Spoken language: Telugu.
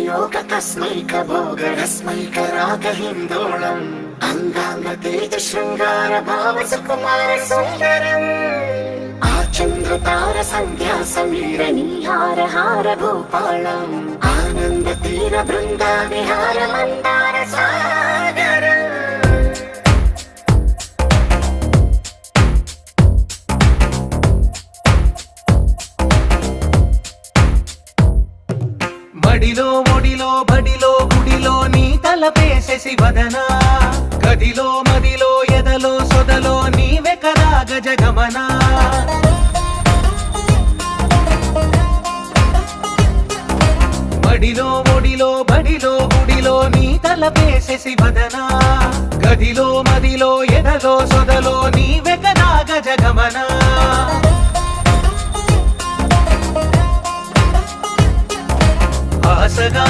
योग तस्मैक भोगरस्मैक रागहिन्दोळम् अंगांग तेज शृंगार भाव सुकुमार सुंदरम् आचंद्र तार संध्या समीर नीहार हार भूपालम् आनंद तीर बृंदा विहार मंदार सागरम् మడిలో ఒడిలో బడిలో గుడిలో నీ తలపేసేసి వదనా గదిలో మదిలో ఎదలో సొదలో నీవే కదా గజగమనా మడిలో ఒడిలో బడిలో గుడిలో నీ తలపేసేసి వదనా గదిలో మదిలో ఎదలో సొదలో నీవే కదా గజగమనా ఆసగా